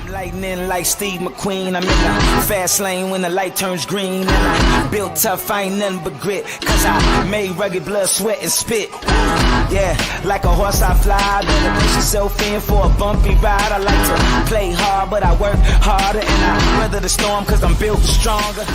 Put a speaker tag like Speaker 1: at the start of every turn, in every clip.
Speaker 1: Lightning like Steve McQueen. I'm in the fast lane when the light turns green. And I built tough, I ain't nothing but grit. Cause I made rugged blood, sweat, and spit. Yeah, like a horse I fly. Better push yourself in for a bumpy ride. I like to play hard, but I work harder. And I weather the storm cause I'm built stronger.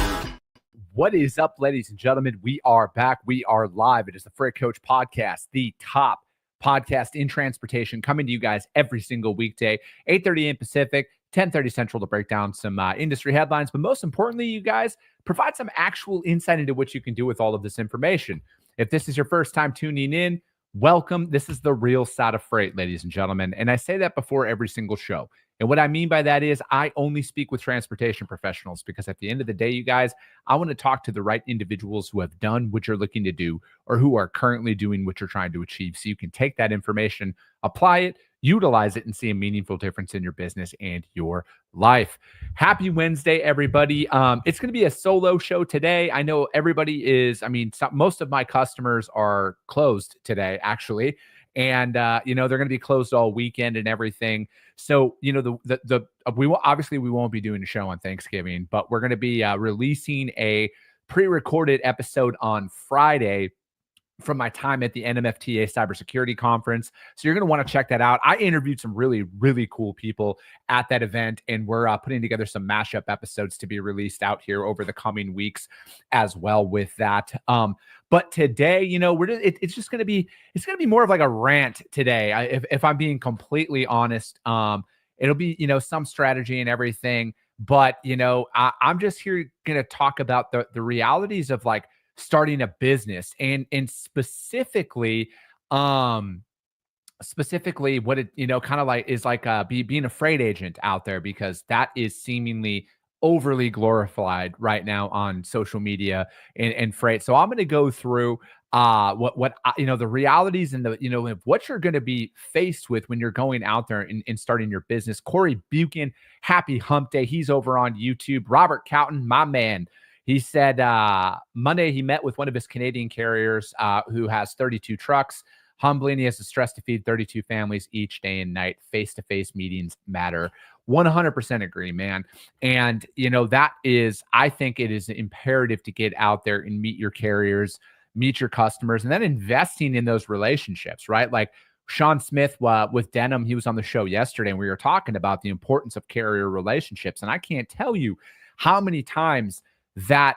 Speaker 2: What is up, ladies and gentlemen? We are back. We are live. It is the Freight Coach Podcast, the top podcast in transportation, coming to you guys every single weekday, 8:30 a.m. Pacific, 10:30 Central, to break down some industry headlines. But most importantly, you guys provide some actual insight into what you can do with all of this information. If this is your first time tuning in, welcome. This is the real side of freight, ladies and gentlemen. And I say that before every single show. And what I mean by that is I only speak with transportation professionals because at the end of the day, you guys, I want to talk to the right individuals who have done what you're looking to do or who are currently doing what you're trying to achieve. So you can take that information, apply it, utilize it, and see a meaningful difference in your business and your life. Happy Wednesday, everybody. It's going to be a solo show today. I know everybody is, most of my customers are closed today, actually. And, they're going to be closed all weekend and everything. So, we won't be doing a show on Thanksgiving, but we're going to be releasing a pre-recorded episode on Friday from my time at the NMFTA Cybersecurity Conference. So you're going to want to check that out. I interviewed some really, really cool people at that event, and we're putting together some mashup episodes to be released out here over the coming weeks as well with that. But today, it's just going to be, more of like a rant today. If I'm being completely honest, it'll be, some strategy and everything, but, I'm just here going to talk about the realities of like starting a business and specifically what it, kind of like is like being a freight agent out there, because that is seemingly overly glorified right now on social media and freight. So I'm going to go through the realities and the, what you're going to be faced with when you're going out there and starting your business. Corey Buchan, happy hump day. He's over on YouTube. Robert Cowton, my man. He said Monday he met with one of his Canadian carriers who has 32 trucks. Humbling, he has the stress to feed 32 families each day and night. Face-to-face meetings matter. 100% agree, man. And, I think it is imperative to get out there and meet your carriers, meet your customers, and then investing in those relationships, right? Like Sean Smith with Denim, he was on the show yesterday, and we were talking about the importance of carrier relationships. And I can't tell you how many times that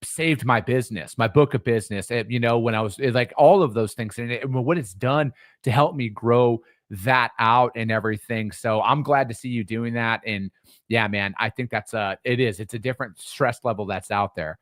Speaker 2: saved my business, my book of business, when I was like all of those things and what it's done to help me grow that out and everything. So I'm glad to see you doing that. And yeah, man, I think it's a different stress level that's out there.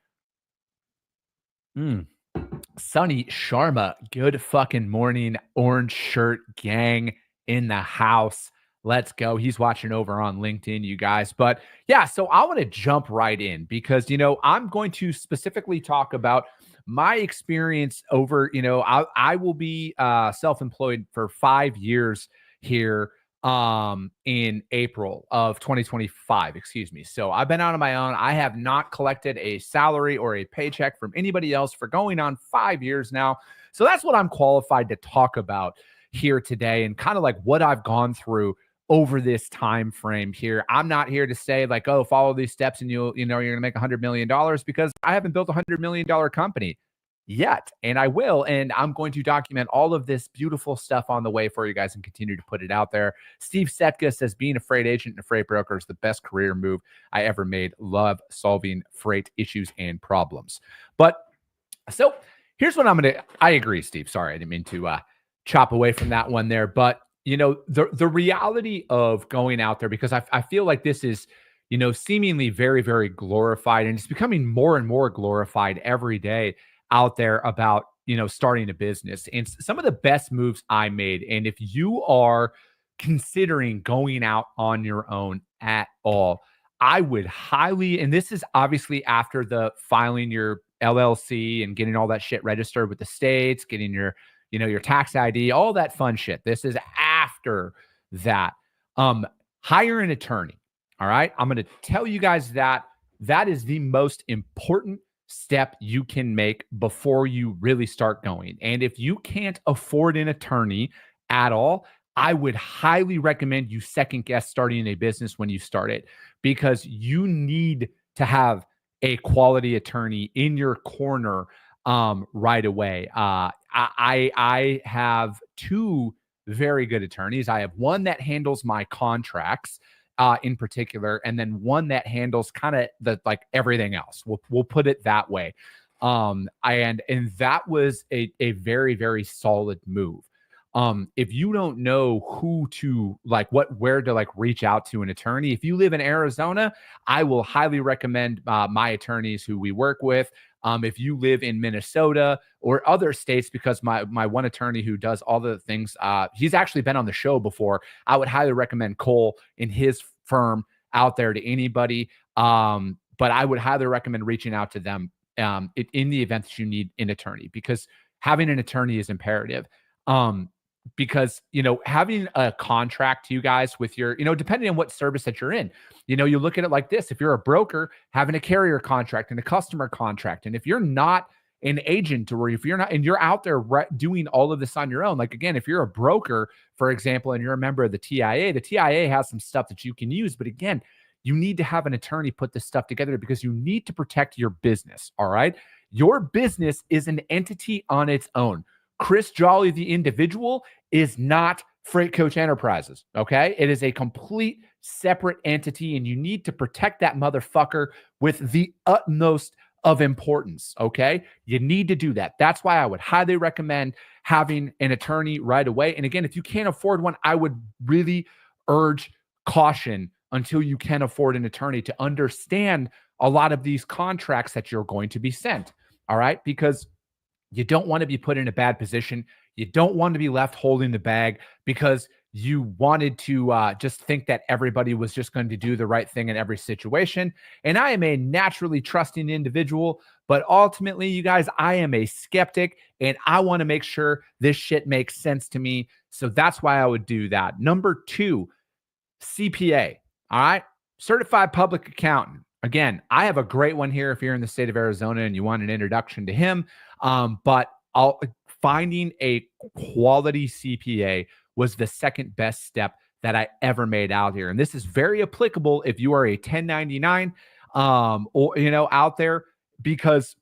Speaker 2: Sonny Sharma, good fucking morning, orange shirt gang in the house. Let's go. He's watching over on LinkedIn, you guys. But yeah, so I want to jump right in because, I'm going to specifically talk about my experience over, I will be self-employed for 5 years here in April of 2025, excuse me. So I've been out on my own. I have not collected a salary or a paycheck from anybody else for going on 5 years now. So that's what I'm qualified to talk about here today and kind of like what I've gone through over this time frame here. I'm not here to say like, oh, follow these steps and you're going to make $100 million, because I haven't built a $100 million company yet, and I will. And I'm going to document all of this beautiful stuff on the way for you guys and continue to put it out there. Steve Setka says being a freight agent and a freight broker is the best career move I ever made. Love solving freight issues and problems. But so here's what I agree, Steve. Sorry, I didn't mean to chop away from that one there, but the reality of going out there, because I feel like this is, seemingly very, very glorified, and it's becoming more and more glorified every day out there about, starting a business. And some of the best moves I made. And if you are considering going out on your own at all, I would highly, and this is obviously after the filing your LLC and getting all that shit registered with the states, getting your tax ID, all that fun shit. This is after that. Hire an attorney. All right. I'm going to tell you guys that is the most important step you can make before you really start going. And if you can't afford an attorney at all, I would highly recommend you second guess starting a business when you start it, because you need to have a quality attorney in your corner right away. I have two very good attorneys. I have one that handles my contracts in particular, and then one that handles kind of the like everything else. We'll put it that way. And that was a very, very solid move. If you don't know who to like, where to like reach out to an attorney, if you live in Arizona, I will highly recommend my attorneys who we work with. If you live in Minnesota or other states, because my one attorney who does all the things, he's actually been on the show before. I would highly recommend Cole in his firm out there to anybody. But I would highly recommend reaching out to them in the event that you need an attorney, because having an attorney is imperative. Because, having a contract, you guys, with your, depending on what service that you're in, you look at it like this. If you're a broker, having a carrier contract and a customer contract, and if you're not an agent, or if you're not, and you're out there doing all of this on your own, like, again, if you're a broker, for example, and you're a member of the TIA has some stuff that you can use. But again, you need to have an attorney put this stuff together, because you need to protect your business. All right. Your business is an entity on its own. Chris Jolly, the individual, is not Freight Coach Enterprises. Okay. It is a complete separate entity, and you need to protect that motherfucker with the utmost of importance. Okay. You need to do that. That's why I would highly recommend having an attorney right away. And again, if you can't afford one, I would really urge caution until you can afford an attorney to understand a lot of these contracts that you're going to be sent. All right. Because you don't want to be put in a bad position. You don't want to be left holding the bag because you wanted to just think that everybody was just going to do the right thing in every situation. And I am a naturally trusting individual, but ultimately, you guys, I am a skeptic, and I want to make sure this shit makes sense to me. So that's why I would do that. Number 2, CPA. All right. Certified public accountant. Again, I have a great one here if you're in the state of Arizona and you want an introduction to him. But finding a quality CPA was the second best step that I ever made out here. And this is very applicable if you are a 1099 or, out there, because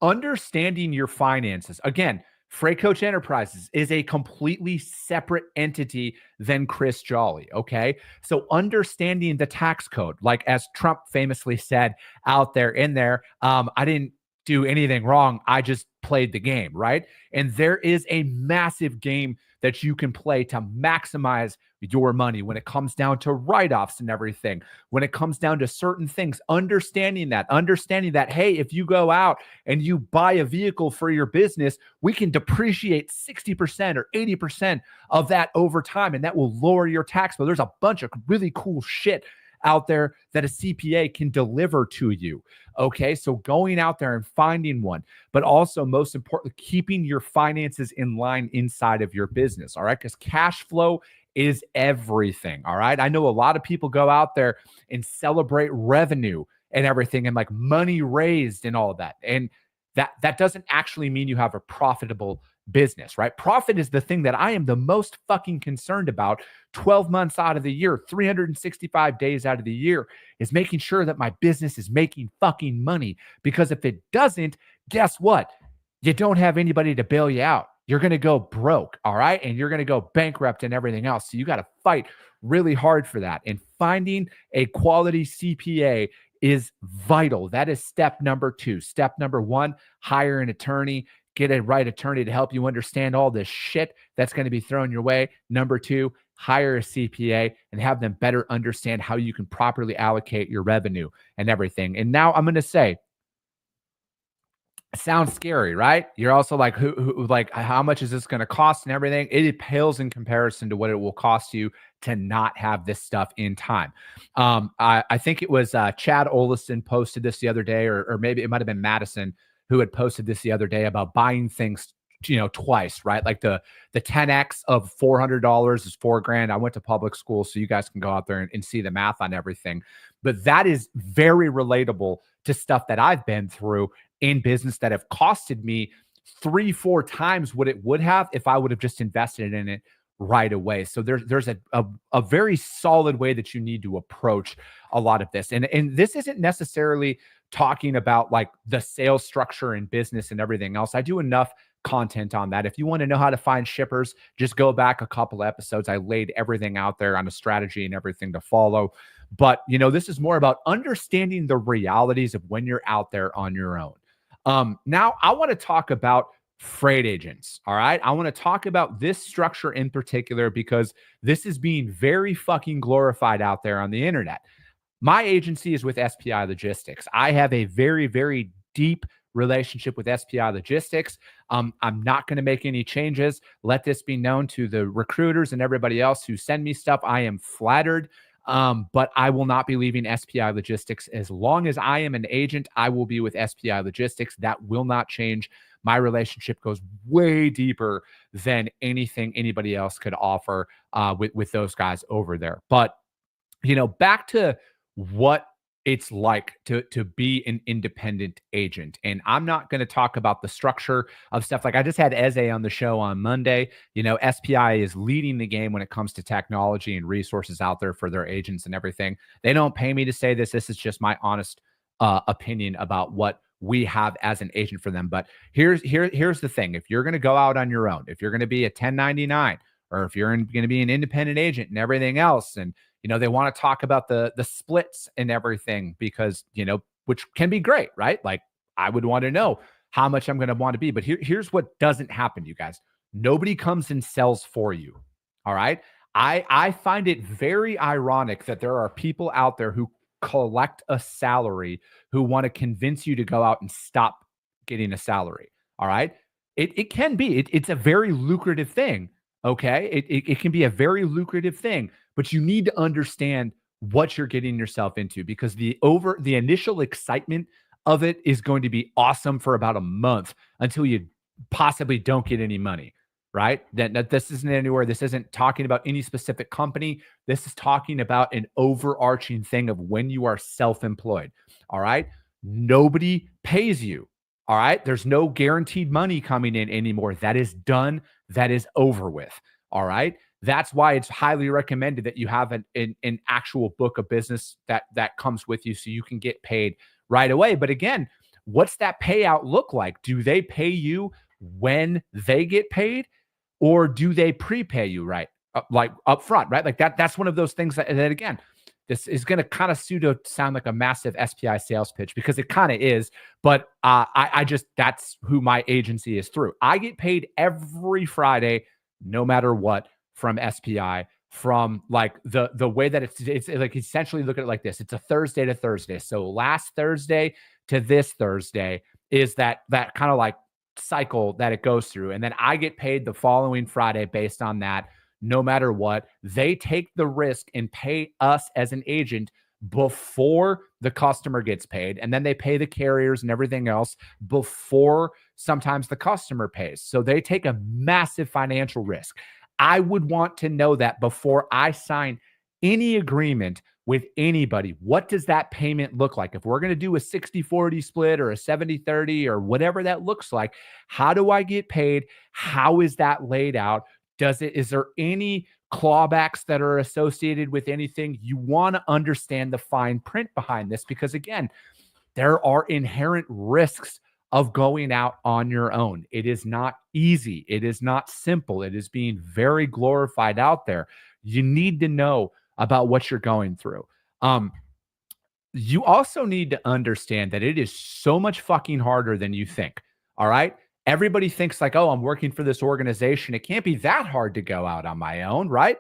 Speaker 2: understanding your finances, again, Freight Coach Enterprises is a completely separate entity than Chris Jolly. Okay. So understanding the tax code, like as Trump famously said out there in there, I didn't do anything wrong. I just played the game. Right. And there is a massive game that you can play to maximize your money when it comes down to write-offs and everything, when it comes down to certain things, understanding that, hey, if you go out and you buy a vehicle for your business, we can depreciate 60% or 80% of that over time, and that will lower your tax bill. There's a bunch of really cool shit out there that a CPA can deliver to you. Okay. So going out there and finding one, but also most importantly, keeping your finances in line inside of your business. All right. Because cash flow is everything. All right. I know a lot of people go out there and celebrate revenue and everything and like money raised and all of that. And that doesn't actually mean you have a profitable business, right? Profit is the thing that I am the most fucking concerned about 12 months out of the year, 365 days out of the year, is making sure that my business is making fucking money. Because if it doesn't, guess what? You don't have anybody to bail you out. You're going to go broke, all right? And you're going to go bankrupt and everything else. So you got to fight really hard for that. And finding a quality CPA is vital. That is step number 2. Step number 1, hire an attorney. Get a right attorney to help you understand all this shit that's going to be thrown your way. Number 2, hire a CPA and have them better understand how you can properly allocate your revenue and everything. And now I'm going to say, it sounds scary, right? You're also like, who like, how much is this going to cost and everything? It pales in comparison to what it will cost you to not have this stuff in time. I think it was Chad Olison posted this the other day, or maybe it might have been Madison who had posted this the other day about buying things, twice, right? Like the 10X of $400 is $4,000. I went to public school, so you guys can go out there and see the math on everything. But that is very relatable to stuff that I've been through in business that have costed me 3-4 times what it would have if I would have just invested in it right away. So there's a very solid way that you need to approach a lot of this. And this isn't necessarily talking about like the sales structure and business and everything else. I do enough content on that. If you want to know how to find shippers, just go back a couple episodes. I laid everything out there on a strategy and everything to follow. But, this is more about understanding the realities of when you're out there on your own. Now, I want to talk about freight agents. All right. I want to talk about this structure in particular because this is being very fucking glorified out there on the internet. My agency is with SPI Logistics. I have a very, very deep relationship with SPI Logistics. I'm not going to make any changes. Let this be known to the recruiters and everybody else who send me stuff. I am flattered. But I will not be leaving SPI Logistics. As long as I am an agent, I will be with SPI Logistics. That will not change. My relationship goes way deeper than anything anybody else could offer with those guys over there. But, back to what it's like to be an independent agent. And I'm not going to talk about the structure of stuff. Like I just had Eze on the show on Monday. SPI is leading the game when it comes to technology and resources out there for their agents and everything. They don't pay me to say this. This is just my honest opinion about what we have as an agent for them. But here's the thing. If you're going to go out on your own, if you're going to be a 1099, or if you're going to be an independent agent and everything else, and they want to talk about the splits and everything because, which can be great, right? Like I would want to know how much I'm going to want to be. But here's what doesn't happen, you guys. Nobody comes and sells for you. All right. I find it very ironic that there are people out there who collect a salary who want to convince you to go out and stop getting a salary. All right. It can be. It's a very lucrative thing. Okay. It can be a very lucrative thing, but you need to understand what you're getting yourself into because the initial excitement of it is going to be awesome for about a month until you possibly don't get any money, right? That this isn't anywhere. This isn't talking about any specific company. This is talking about an overarching thing of when you are self-employed. All right. Nobody pays you. All right. There's no guaranteed money coming in anymore. That is done. That is over with. All right. That's why it's highly recommended that you have an actual book of business that comes with you so you can get paid right away. But again, what's that payout look like? Do they pay you when they get paid or do they prepay you right? Like up front, right? Like that's one of those things that again, this is going to kind of pseudo sound like a massive SPI sales pitch because it kind of is, but I just, that's who my agency is through. I get paid every Friday, no matter what, from SPI, from like the way that it's like essentially look at it like this. It's a Thursday to Thursday. So last Thursday to this Thursday is that kind of like cycle that it goes through. And then I get paid the following Friday based on that. No matter what, they take the risk and pay us as an agent before the customer gets paid. And then they pay the carriers and everything else before sometimes the customer pays. So they take a massive financial risk. I would want to know that before I sign any agreement with anybody. What does that payment look like? If we're going to do a 60-40 split or a 70-30 or whatever that looks like, how do I get paid? How is that laid out? Is there any clawbacks that are associated with anything? You want to understand the fine print behind this because again, there are inherent risks of going out on your own. It is not easy. It is not simple. It is being very glorified out there. You need to know about what you're going through. You also need to understand that it is so much fucking harder than you think. All right. Everybody thinks like, oh, I'm working for this organization. It can't be that hard to go out on my own, right?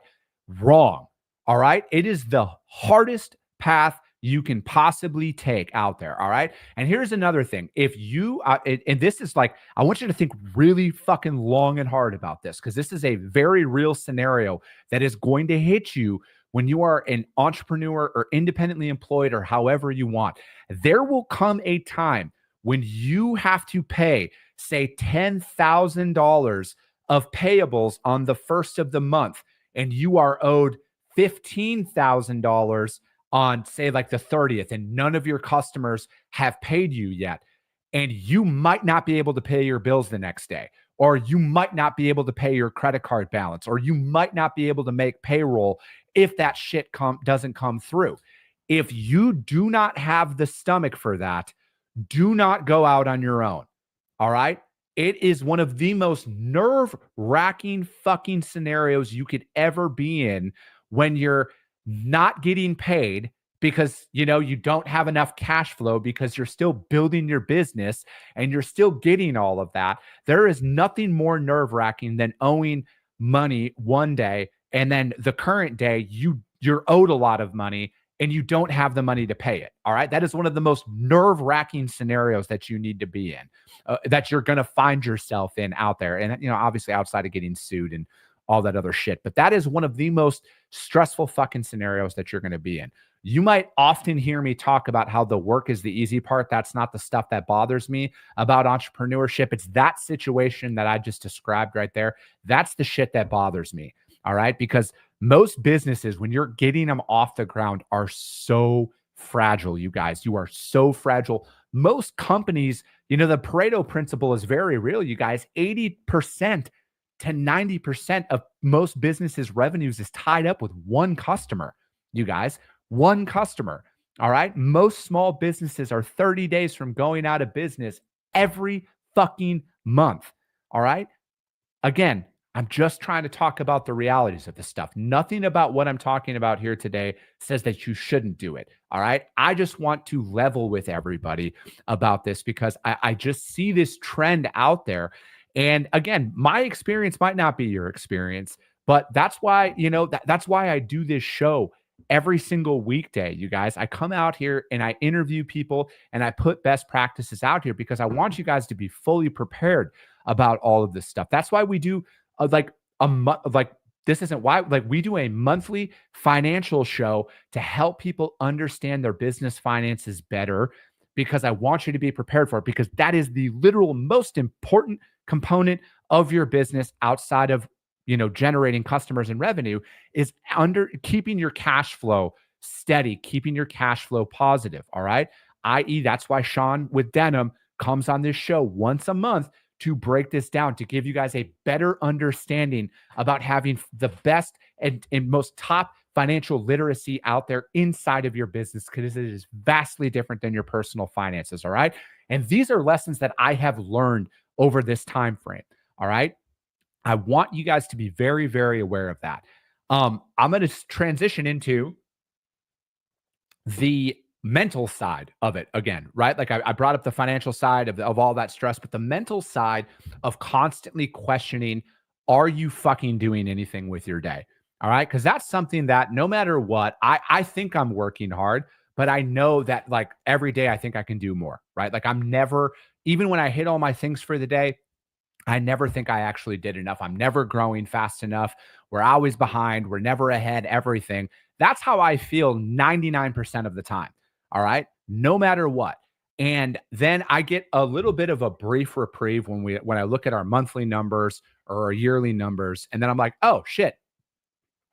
Speaker 2: Wrong. All right. It is the hardest path you can possibly take out there. All right. And here's another thing. If you, and this is like, I want you to think really fucking long and hard about this because this is a very real scenario that is going to hit you when you are an entrepreneur or independently employed or however you want. There will come a time when you have to pay, say, $10,000 of payables on the first of the month, and you are owed $15,000 on, say, like the 30th, and none of your customers have paid you yet. And you might not be able to pay your bills the next day. or you might not be able to pay your credit card balance, or you might not be able to make payroll if that shit doesn't come through. If you do not have the stomach for that, do not go out on your own. All right. It is one of the most nerve-wracking fucking scenarios you could ever be in when you're not getting paid because you don't have enough cash flow because you're still building your business and you're still getting all of that. There is nothing more nerve-wracking than owing money one day and then the current day you're owed a lot of money and you don't have the money to pay it. All right. That is one of the most nerve-wracking scenarios that you need to be in, that you're going to find yourself in out there. And, obviously outside of getting sued and all that other shit. But that is one of the most stressful fucking scenarios that you're going to be in. You might often hear me talk about how the work is the easy part. That's not the stuff that bothers me about entrepreneurship. It's that situation that I just described right there. That's the shit that bothers me. All right. Because most businesses, when you're getting them off the ground, are so fragile, you guys. You are so fragile. Most companies, the Pareto principle is very real, you guys. 80% to 90% of most businesses' revenues is tied up with one customer, you guys. One customer. All right. Most small businesses are 30 days from going out of business every fucking month. All right. Again, I'm just trying to talk about the realities of this stuff. Nothing about what I'm talking about here today says that you shouldn't do it. All right. I just want to level with everybody about this because I just see this trend out there. And again, my experience might not be your experience, but that's why, that's why I do this show every single weekday, you guys. I come out here and I interview people and I put best practices out here because I want you guys to be fully prepared about all of this stuff. That's why we do this isn't why we do a monthly financial show to help people understand their business finances better, because I want you to be prepared for it, because that is the literal most important component of your business outside of generating customers and revenue, is under keeping your cash flow steady, keeping your cash flow positive. All right. I.e., that's why Sean with Denim comes on this show once a month to break this down, to give you guys a better understanding about having the best and most top financial literacy out there inside of your business, because it is vastly different than your personal finances. All right. And these are lessons that I have learned over this time frame. All right. I want you guys to be very, very aware of that. I'm going to transition into the mental side of it again, right? Like I brought up the financial side of all that stress, but the mental side of constantly questioning, are you fucking doing anything with your day? All right. Cause that's something that no matter what, I think I'm working hard, but I know that like every day I think I can do more, right? Like I'm never, even when I hit all my things for the day, I never think I actually did enough. I'm never growing fast enough. We're always behind. We're never ahead, everything. That's how I feel 99% of the time. All right. No matter what. And then I get a little bit of a brief reprieve when I look at our monthly numbers or our yearly numbers. And then I'm like, oh shit,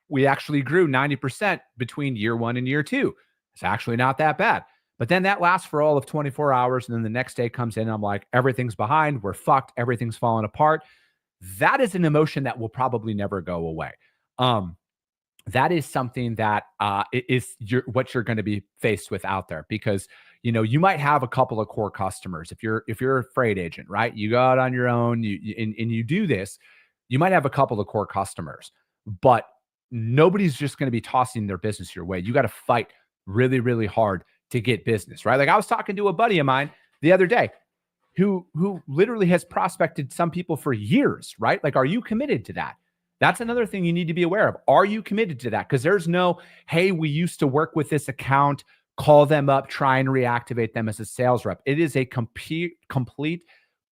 Speaker 2: we actually grew 90% between year one and year two. It's actually not that bad. But then that lasts for all of 24 hours. And then the next day comes in. And I'm like, everything's behind. We're fucked. Everything's falling apart. That is an emotion that will probably never go away. That is something that is what you're going to be faced with out there, because you might have a couple of core customers. If you're a freight agent, right? You go out on your own, and you do this, you might have a couple of core customers, but nobody's just going to be tossing their business your way. You got to fight really, really hard to get business, right? Like I was talking to a buddy of mine the other day who literally has prospected some people for years, right? Like, are you committed to that? That's another thing you need to be aware of. Are you committed to that? Because there's no, hey, we used to work with this account, call them up, try and reactivate them as a sales rep. It is a complete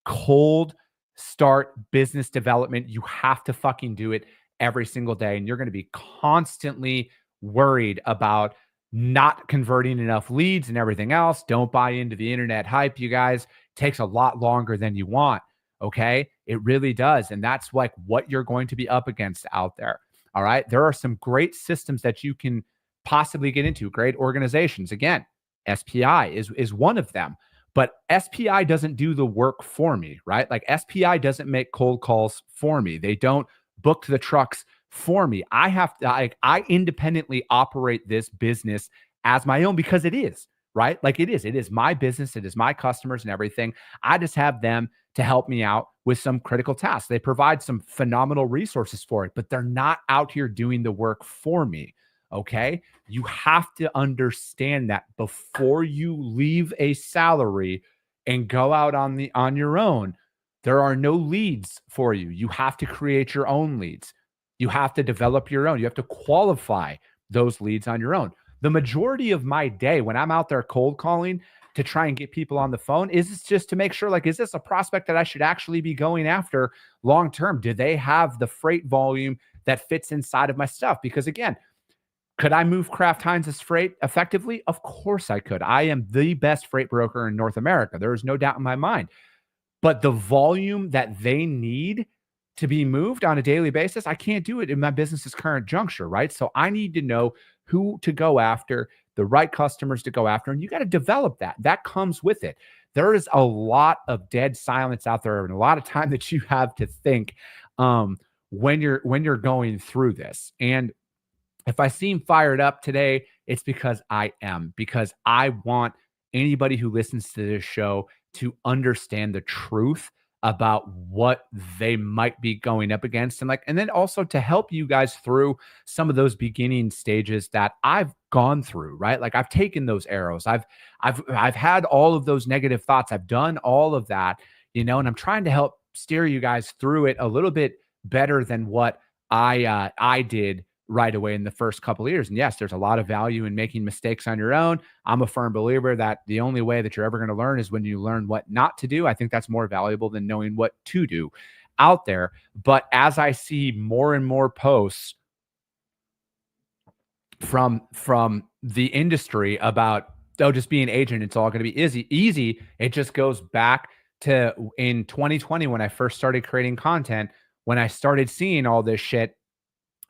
Speaker 2: cold start business development. You have to fucking do it every single day. And you're going to be constantly worried about not converting enough leads and everything else. Don't buy into the internet hype, you guys. It takes a lot longer than you want. Okay. It really does. And that's like what you're going to be up against out there. All right. There are some great systems that you can possibly get into, great organizations. Again, SPI is one of them. But SPI doesn't do the work for me, right? Like SPI doesn't make cold calls for me. They don't book the trucks for me. I have to, I independently operate this business as my own because it is, right? Like it is my business. It is my customers and everything. I just have them to help me out with some critical tasks. They provide some phenomenal resources for it, but they're not out here doing the work for me. Okay. You have to understand that before you leave a salary and go out on your own, there are no leads for you. You have to create your own leads. You have to develop your own. You have to qualify those leads on your own. The majority of my day when I'm out there cold calling to try and get people on the phone is just to make sure, like, is this a prospect that I should actually be going after long term? Do they have the freight volume that fits inside of my stuff? Because again, could I move Kraft Heinz's freight effectively? Of course I could. I am the best freight broker in North America. There is no doubt in my mind. But the volume that they need to be moved on a daily basis, I can't do it in my business's current juncture, right? So I need to know who to go after, the right customers to go after, and you got to develop that. That comes with it. There is a lot of dead silence out there and a lot of time that you have to think when you're going through this. And if I seem fired up today, it's because I am, because I want anybody who listens to this show to understand the truth about what they might be going up against, and then also to help you guys through some of those beginning stages that I've gone through, right? Like I've taken those arrows. I've had all of those negative thoughts. I've done all of that, and I'm trying to help steer you guys through it a little bit better than what I did right away in the first couple of years. And yes, there's a lot of value in making mistakes on your own. I'm a firm believer that the only way that you're ever going to learn is when you learn what not to do. I think that's more valuable than knowing what to do out there. But as I see more and more posts from the industry about, oh, just be an agent, it's all going to be easy. It just goes back to in 2020 when I first started creating content, when I started seeing all this shit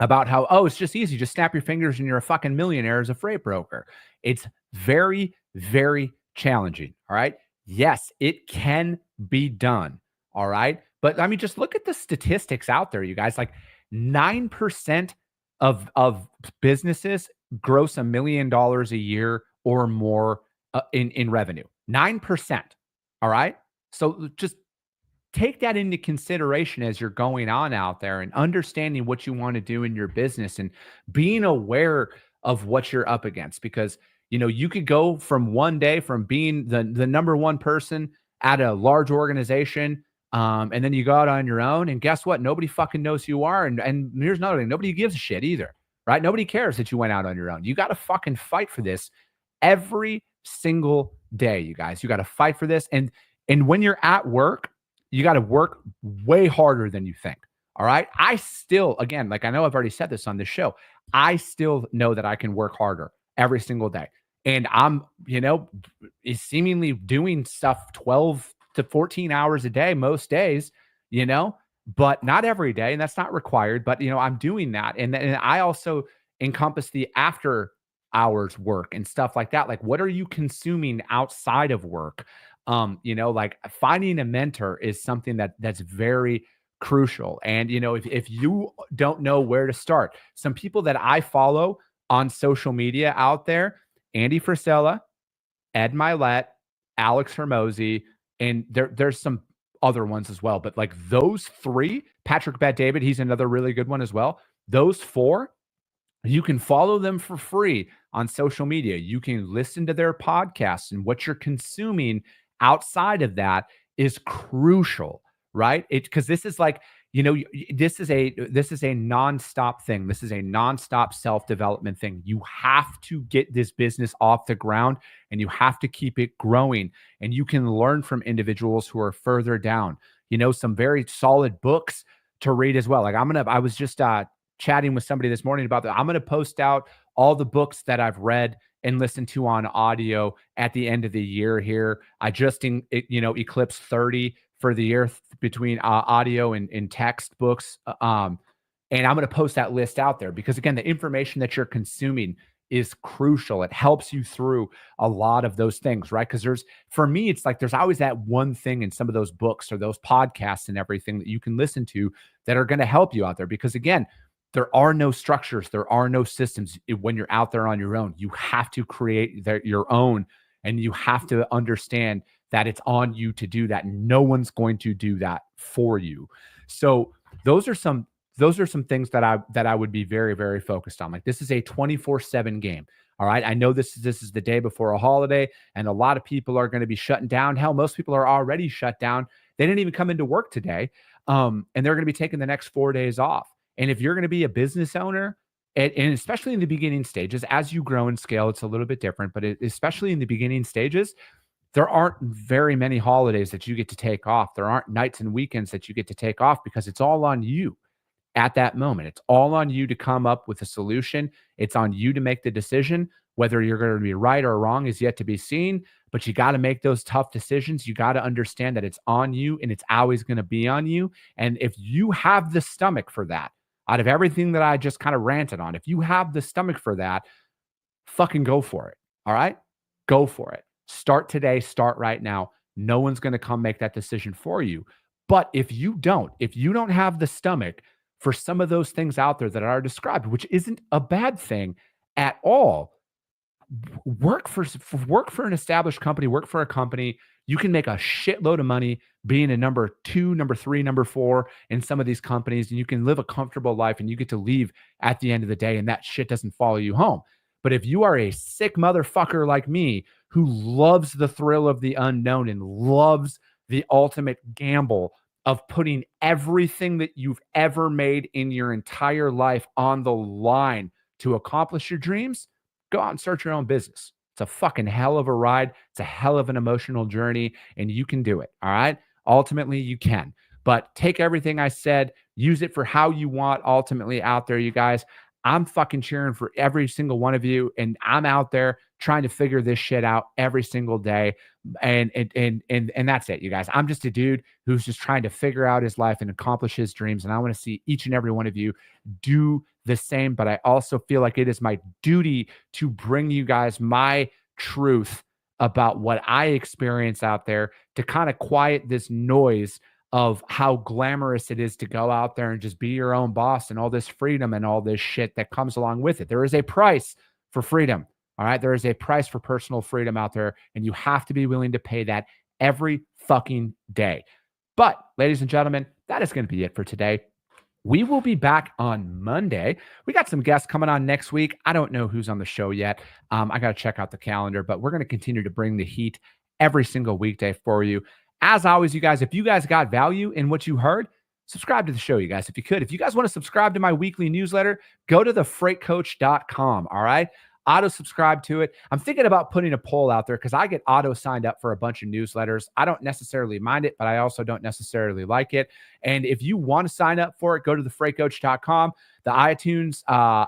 Speaker 2: about how, oh, it's just easy. Just snap your fingers and you're a fucking millionaire as a freight broker. It's very, very challenging. All right. Yes, it can be done. All right. But I mean, just look at the statistics out there, you guys. Like 9% of businesses gross $1 million a year or more in revenue. 9%. All right. So just take that into consideration as you're going on out there and understanding what you want to do in your business and being aware of what you're up against, because you could go from one day from being the number one person at a large organization, and then you go out on your own, and guess what? Nobody fucking knows who you are, and here's another thing: nobody gives a shit either, right? Nobody cares that you went out on your own. You got to fucking fight for this every single day, you guys. You got to fight for this, and when you're at work, you got to work way harder than you think. All right. I still, again, like I know I've already said this on this show, I still know that I can work harder every single day. And I'm, seemingly doing stuff 12 to 14 hours a day, most days, but not every day. And that's not required, but, I'm doing that. And I also encompass the after hours work and stuff like that. Like, what are you consuming outside of work? Like finding a mentor is something that's very crucial. And, if you don't know where to start, some people that I follow on social media out there, Andy Frisella, Ed Milet, Alex Hermosi, and there's some other ones as well. But like those three, Patrick Bet-David, he's another really good one as well. Those four, you can follow them for free on social media. You can listen to their podcasts, and what you're consuming outside of that is crucial, right? Because this is like, this is a nonstop thing. This is a nonstop self-development thing. You have to get this business off the ground, and you have to keep it growing. And you can learn from individuals who are further down, some very solid books to read as well. Like I was just chatting with somebody this morning about that. I'm going to post out all the books that I've read and listened to on audio at the end of the year here. I just eclipsed 30 for the year between audio and text books. And I'm going to post that list out there because, again, the information that you're consuming is crucial. It helps you through a lot of those things, right? Because for me, it's like there's always that one thing in some of those books or those podcasts and everything that you can listen to that are going to help you out there. Because again, there are no structures, there are no systems when you're out there on your own. You have to create your own, and you have to understand that it's on you to do that. No one's going to do that for you. So those are some things that I would be very, very focused on. Like, this is a 24/7 game. All right. I know this is the day before a holiday, and a lot of people are going to be shutting down. Hell, most people are already shut down. They didn't even come into work today. And they're going to be taking the next 4 days off. And if you're going to be a business owner, and especially in the beginning stages, as you grow and scale, it's a little bit different, but especially in the beginning stages, there aren't very many holidays that you get to take off. There aren't nights and weekends that you get to take off, because it's all on you at that moment. It's all on you to come up with a solution. It's on you to make the decision. Whether you're going to be right or wrong is yet to be seen, but you got to make those tough decisions. You got to understand that it's on you, and it's always going to be on you. And if you have the stomach for that, out of everything that I just kind of ranted on, if you have the stomach for that, fucking go for it. All right? Go for it. Start today. Start right now. No one's going to come make that decision for you. But if you don't have the stomach for some of those things out there that are described, which isn't a bad thing at all, work for an established company, work for a company. You can make a shitload of money being a number 2, number 3, number 4 in some of these companies, and you can live a comfortable life, and you get to leave at the end of the day, and that shit doesn't follow you home. But if you are a sick motherfucker like me who loves the thrill of the unknown and loves the ultimate gamble of putting everything that you've ever made in your entire life on the line to accomplish your dreams, go out and start your own business. It's a fucking hell of a ride. It's a hell of an emotional journey, and you can do it. All right. Ultimately, you can. But take everything I said, use it for how you want ultimately out there, you guys. I'm fucking cheering for every single one of you, and I'm out there trying to figure this shit out every single day. And that's it, you guys. I'm just a dude who's just trying to figure out his life and accomplish his dreams. And I want to see each and every one of you do the same. But I also feel like it is my duty to bring you guys my truth about what I experience out there, to kind of quiet this noise of how glamorous it is to go out there and just be your own boss and all this freedom and all this shit that comes along with it. There is a price for freedom. All right. There is a price for personal freedom out there, and you have to be willing to pay that every fucking day. But ladies and gentlemen, that is going to be it for today. We will be back on Monday. We got some guests coming on next week. I don't know who's on the show yet. I got to check out the calendar, but we're going to continue to bring the heat every single weekday for you. As always, you guys, if you guys got value in what you heard, subscribe to the show, you guys, if you could. If you guys want to subscribe to my weekly newsletter, go to thefreightcoach.com, all right? Auto subscribe to it. I'm thinking about putting a poll out there because I get auto signed up for a bunch of newsletters. I don't necessarily mind it, but I also don't necessarily like it. And if you want to sign up for it, go to thefreightcoach.com, the iTunes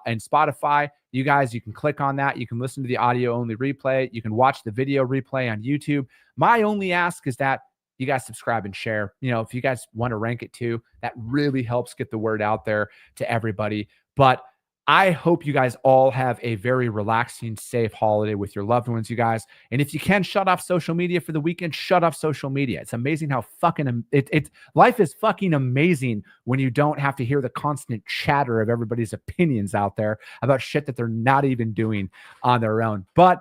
Speaker 2: and Spotify. You guys, you can click on that. You can listen to the audio only replay. You can watch the video replay on YouTube. My only ask is that you guys subscribe and share. You know, if you guys want to rank it too, that really helps get the word out there to everybody. But I hope you guys all have a very relaxing, safe holiday with your loved ones, you guys. And if you can shut off social media for the weekend, shut off social media. It's amazing how fucking life is fucking amazing when you don't have to hear the constant chatter of everybody's opinions out there about shit that they're not even doing on their own. But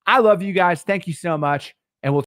Speaker 2: I love you guys. Thank you so much.